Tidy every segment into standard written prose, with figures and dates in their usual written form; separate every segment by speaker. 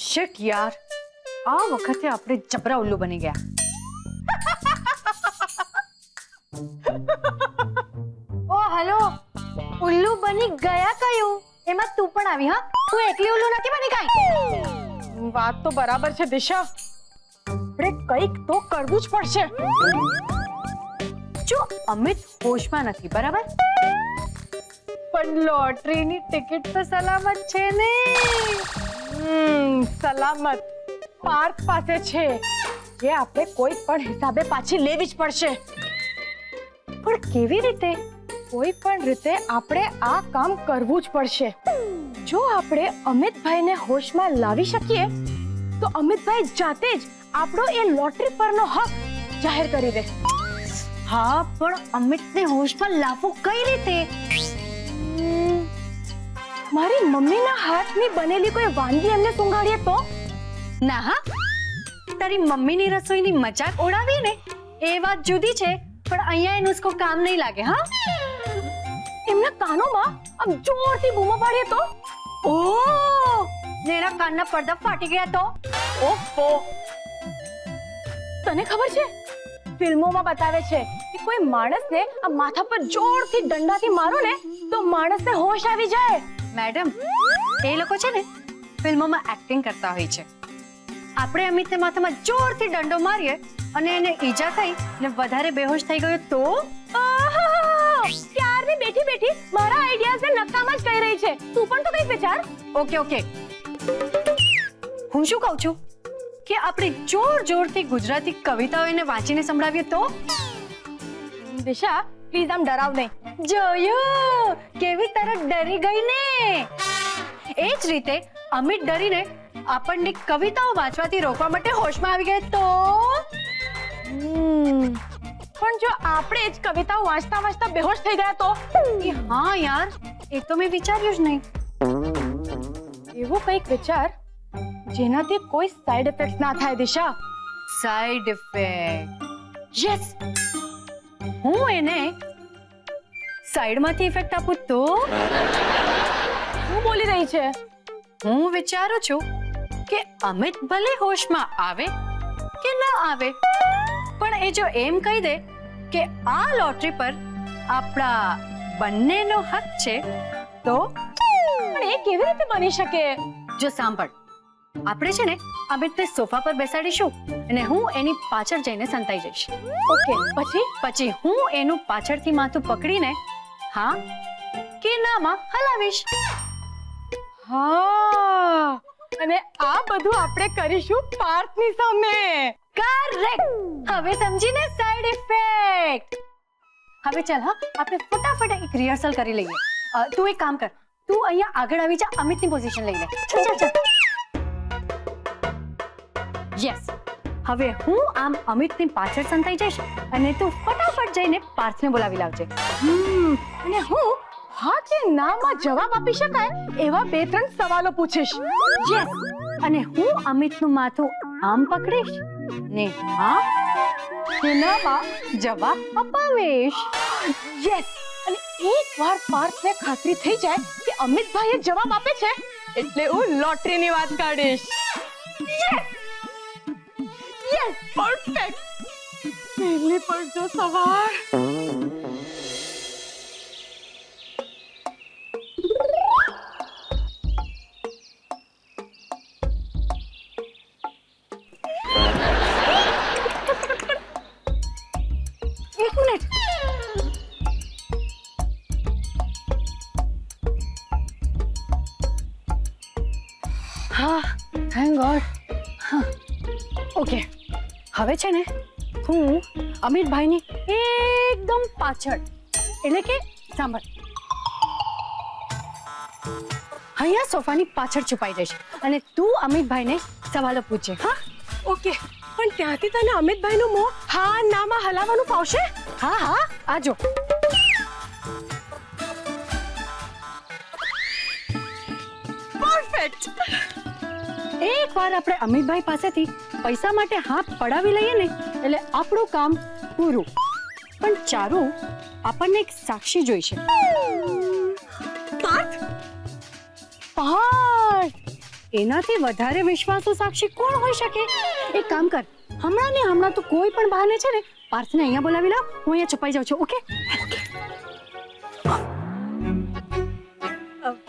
Speaker 1: Shit યાર, આ વખતે આપણે જબરા ઉલ્લુ બની ગયા. ઓ હેલો, ઉલ્લુ બની ગયા કયું? એમાં તું પણ આવી? હા, તું એકલી ઉલ્લુ નથી બની કાઈ.
Speaker 2: વાત તો બરાબર છે દિશા, આપણે કંઈક તો કરવું જ પડશે.
Speaker 1: જો અમિત હોશમાં નથી, બરાબર, પણ લોટરીની ટિકિટ તો સલામત છે ને?
Speaker 2: સલામત પાર્થ પાસે છે, જે આપણે કોઈ પણ હિસાબે પાછી લેવી જ પડશે.
Speaker 1: પણ કેવી રીતે?
Speaker 2: કોઈ પણ રીતે આપણે આ કામ કરવું જ પડશે. જો આપણે અમિતભાઈને હોશમાં લાવી શકીએ તો અમિતભાઈ જાતે જ આપણો એ લોટરી પરનો હક જાહેર કરી દે.
Speaker 1: હા, પણ અમિતને હોશમાં લાવવું કઈ રીતે?
Speaker 2: મારી મમ્મીના હાથની બનેલી કોઈ વાનગી એમને સુંઘાડીએ તો?
Speaker 1: ના હા, તારી મમ્મીની રસોઈની મજાક ઉડાવી ને એ વાત જુદી છે, પણ અહીંયા એ નુસ્ખો કામ નહીં લાગે. હા,
Speaker 2: એમના કાનોમાં આમ જોરથી બૂમો પાડીએ તો?
Speaker 1: ઓહ, એના કાનના પડદા ફાટી ગયા તો?
Speaker 2: ઓહો, તને ખબર છે ફિલ્મોમાં બતાવે છે કે કોઈ માણસને આ માથા પર જોરથી દંડાથી મારો ને તો માણસને હોશ આવી જાય.
Speaker 1: મેડમ, એ લોકો છે ને ફિલ્મોમાં એક્ટિંગ કરતા હોય છે. આપણે અમિતને માથામાં જોરથી દંડો મારીએ અને એને ઈજા થઈ ને વધારે બેહોશ થઈ ગયો તો?
Speaker 2: ક્યારની બેઠી બેઠી મારા આઈડિયાઝને નકામા જ કહી રહી છે. તું પણ તો કંઈક વિચાર.
Speaker 1: ઓકે ઓકે, હું શું કહું છું કે આપણે જોર જોરથી ગુજરાતી કવિતાઓ એને વાંચીને સંભળાવીએ તો?
Speaker 2: દિશા, પ્લીઝ આમ ડરાવ નહીં.
Speaker 1: જોયું કેવી તરત ડરી ગઈ ને? એ જ રીતે અમિત ડરીને આપણને કવિતાઓ વાંચવાથી રોકવા માટે હોશમાં આવી ગયા તો?
Speaker 2: પણ જો આપણે જ કવિતાઓ વાંચતા વાંચતા બેહોશ થઈ ગયા તો?
Speaker 1: હા યાર, એ તો મેં વિચાર્યું જ નહીં.
Speaker 2: એવું કંઈક વિચાર જેનાથી કોઈ સાઈડ ઇફેક્ટ ના થાય. દિશા,
Speaker 1: સાઈડ ઇફેક્ટ? યસ, હું એને સાઈડમાંથી ઇફેક્ટ આપું તો?
Speaker 2: શું બોલી રહી છે?
Speaker 1: હું વિચારું છું કે અમિત ભલે હોશમાં આવે કે ના આવે, પણ એ જો એમ કહી દે કે આ લોટરી પર આપણા બંનેનો હક છે તો?
Speaker 2: પણ એ કેવી રીતે બની શકે?
Speaker 1: જો સાંભળ, આપણે છે ને અમિતને સોફા પર બેસાડીશું અને હું એની પાછળ જઈને સંતાઈ જઈશ.
Speaker 2: ઓકે,
Speaker 1: પછી હું એનું પાછળથી માથું પકડીને હા કે નામાં હલાવીશ.
Speaker 2: હા, અને આ બધું આપણે કરીશું પાર્થની સામે.
Speaker 1: કરેક્ટ. હવે સમજીને સાઈડ ઇફેક્ટ. હવે ચાલ, હા, આપણે ફટાફટ એક રિહર્સલ કરી લઈએ. તું એક કામ કર, તું અહીંયા આગળ આવી જા, અમિતની પોઝિશન લઈ લે. ચાલ ચાલ ચાલ. યસ, હવે હું આમ અમિતની પાછળ સંતાઈ જઈશ અને તું ફટાફટ જઈને પાર્થને બોલાવી લાવજે.
Speaker 2: અને હું હા કે નામાં જવાબ આપી શકાય એવા 2-3 સવાલો પૂછીશ.
Speaker 1: યસ, અને હું અમિતનું માથું આમ પકડીશ ને હા કે નામાં જવાબ અપાવીશ.
Speaker 2: યસ, અને એકવાર પાર્થને ખાતરી થઈ જાય કે અમિતભાઈએ જવાબ આપે છે એટલે હું લોટરીની વાત કાઢીશ. Yes yes, perfect. પહેલી પર જો સવાર.
Speaker 1: એક મિનિટ. હા, થેન્ક ગોડ. ઓકે, હવે છે ને હું અમિતભાઈની એકદમ પાછળ, એટલે કે સાંભળ, અહીંયા સોફાની પાછળ છુપાઈ જઈશ અને તું અમિતભાઈને સવાલો પૂછજે. હા,
Speaker 2: ઓકે, પણ ત્યાંથી તને અમિતભાઈનું મોં હા નામાં હલાવવાનું ફાવશે?
Speaker 1: હા હા, આજો.
Speaker 2: પરફેક્ટ.
Speaker 1: એકવાર આપણે અમિતભાઈ પાસેથી પૈસા માટે હાથ પડાવી લઈએ ને એટલે આપણું કામ પૂરું. પણ ચારુ, આપણને એક સાક્ષી જોઈશે.
Speaker 2: પાર્થ, પાર્થ.
Speaker 1: એનાથી વધારે વિશ્વાસુ સાક્ષી કોણ હોઈ શકે? એક કામ કર, હમણાં ને હમણાં તું કોઈ પણ બહાને છે ને પાર્થને અહીંયા બોલાવી લાવ. હું અહીંયા છુપાઈ જાઉં છું. ઓકે?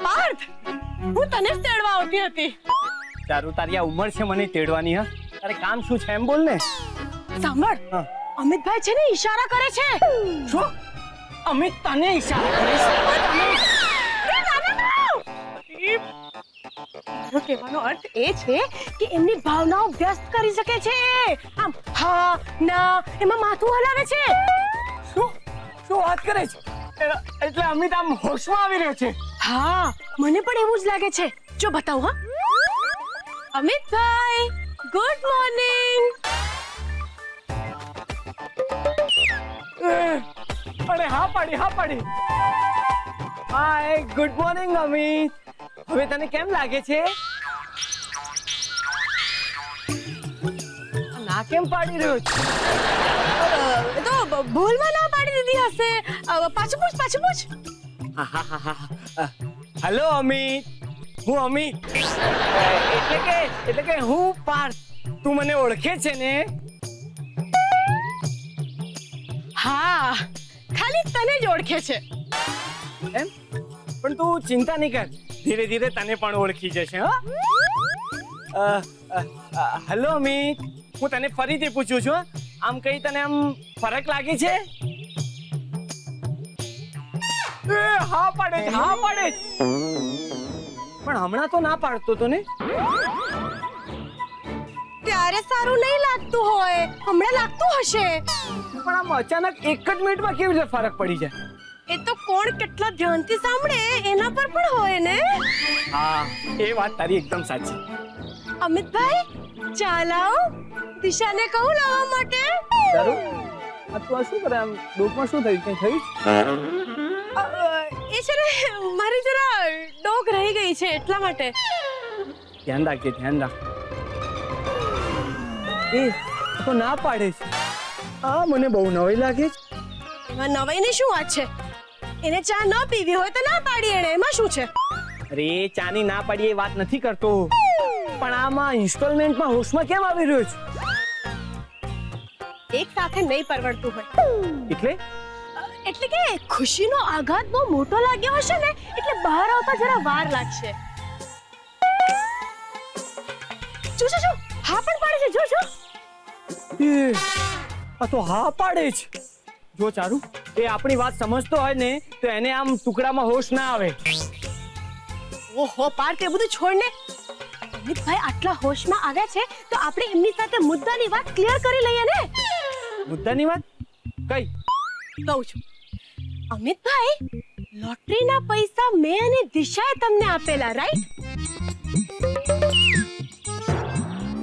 Speaker 2: પાર્થ, હું તને જ તેડવા આવતી હતી.
Speaker 3: તારું તારી આ ઉંમર છે મને તેડવાની? હા, તારે કામ શું છે એમ બોલ ને.
Speaker 2: સાંભળ,
Speaker 3: હા.
Speaker 2: અમિતભાઈ છે ને ઈશારા કરે છે.
Speaker 3: શું? અમિત તને ઈશારા કરે છે?
Speaker 2: મારો કહેવાનો અર્થ એ છે કે એમની ભાવનાઓ વ્યસ્ત કરી શકે છે. આમ હા ના એમાં માથું હલાવે છે.
Speaker 3: શું શું વાત કરે છે? એટલે અમિત આમ હોશમાં આવી રહ્યો છે?
Speaker 2: હા, મને પણ એવું જ લાગે છે. જો બતાવું. હા, અમિતભાઈ, ગુડ મોર્નિંગ.
Speaker 3: અરે હા પાડી. હાય, ગુડ મોર્નિંગ અમિત. હવે તને કેમ લાગે છે? ના કેમ પાડી રહ્યો છે?
Speaker 2: એ તો ભૂલમાં ના પાડી દીધી હશે. પાછું પૂછ.
Speaker 3: હેલો અમિત, હું અમિત. એટલે કે હું પાર્થ. તું મને ઓળખે છે ને?
Speaker 2: હા, ખાલી તને જ ઓળખે છે.
Speaker 3: એમ? પણ તું ચિંતા નહીં કર, ધીરે ધીરે તને પણ ઓળખી જશે. હા, હેલો અમિત, હું તને ફરીથી પૂછું છું, આમ કઈ તને આમ ફરક લાગે છે? હા પાડે છે. પણ હમણાં તો ના પાડતો તો ને?
Speaker 2: ત્યારે સારું નહીં લાગતું હોય, હમણાં લાગતું હશે.
Speaker 3: પણ આમ અચાનક એક જ મિનિટમાં કેવી રીતે ફરક પડી જાય?
Speaker 2: એ તો કોણ કેટલા ધ્યાનથી સાંભળે એના પર પણ હોય ને.
Speaker 3: હા, એ વાત તારી એકદમ સાચી.
Speaker 2: અમિતભાઈ, ચાલાઓ, દિશાને કહું લાવવા માટે.
Speaker 3: તારું આ તું આ શું કરે? આમ ડોકમાં શું થયું? કઈ થયું?
Speaker 2: એ છે ને મારી જરા ડોક રહી ગઈ છે એટલા માટે.
Speaker 3: ધ્યાન રાખજે. એ તો ના પાડે છે. આ મને બહુ નવાઈ લાગે છે.
Speaker 2: એમાં નવાઈની શું વાત છે? એને ચા ન પીવી હોય તો ના પાડી એને, એમાં શું છે?
Speaker 3: અરે ચાની ના પાડી એ વાત નથી કરતો, પણ આમાં ઇન્સ્ટોલમેન્ટમાં હોશમાં કેમ આવી રહ્યો છે?
Speaker 2: એક સાથે નહીં પરવડતું હોય.
Speaker 3: એટલે
Speaker 2: કે ખુશીનો આઘાત બહુ મોટો લાગ્યો હશે ને, એટલે બહાર આવતા જરા વાર લાગશે. જો હા પણ પાડે છે. જો
Speaker 3: એ આ તો હા પાડે છે. જો ચારુ, એ આપણી વાત સમજતો હોય ને તો એને આમ ટુકડામાં હોશ ના આવે.
Speaker 2: ઓહો પાર્થ, એ બધું છોડ ને. અમિતભાઈ આટલા હોશમાં આવ્યા છે તો આપણે એમની સાથે મુદ્દાની વાત ક્લિયર કરી લઈએ ને.
Speaker 3: મુદ્દાની વાત કઈ?
Speaker 2: કહું છું. અમિતભાઈ, લોટરીના પૈસા મેં અને દિશાએ તમને આપેલા, રાઈટ?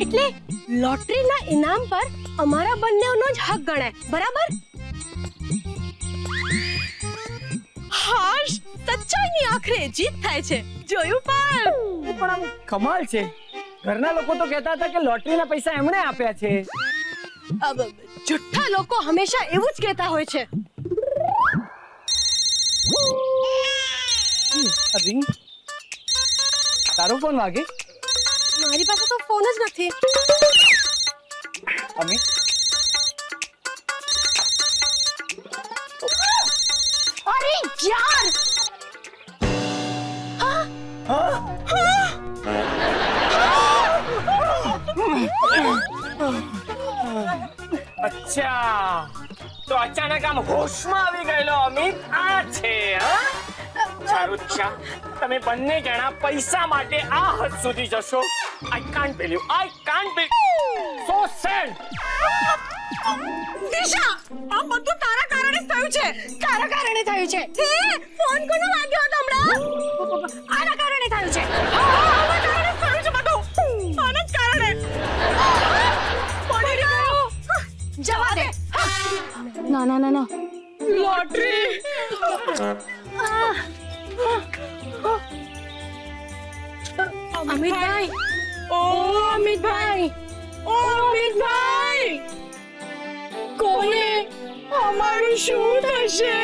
Speaker 2: એટલે લોટરીના ઇનામ પર અમારા બંનેનો જ હક ગણાય, બરાબર? હાશ, સચ્ચાઈની આખરે જીત થાય છે. જોયું પણ
Speaker 3: આમ કમાલ છે. ઘરના લોકો તો કહેતા હતા કે લોટરીના પૈસા એમણે આપ્યા છે.
Speaker 2: જુઠ્ઠા લોકો હંમેશા એવું જ કહેતા હોય છે.
Speaker 3: રિંગ. તારો ફોન વાગે?
Speaker 2: મારી પાસે તો ફોન જ નથી.
Speaker 3: અમિત,
Speaker 2: અરે યાર!
Speaker 3: અચ્છા, તો અચાનક આમ હોશમાં આવી ગયેલો અમિત આ છે. સારું દિશા, તમે બંને જણા પૈસા માટે આ હદ સુધી જશો? I can't believe, so sad.
Speaker 2: Disha, આ બધું તારા કારણે થયું છે. તારા કારણે થયું છે. ફોન કોનો વાગ્યો હતો હમણાં? આના કારણે થયું છે. આના કારણે થયું છે બધું. આના જ કારણે. પડી ગયો. જવા દે.
Speaker 1: ના.
Speaker 2: લોટરી. અમિતભાઈ. અમિતભાઈ. કોને અમારું શું થશે?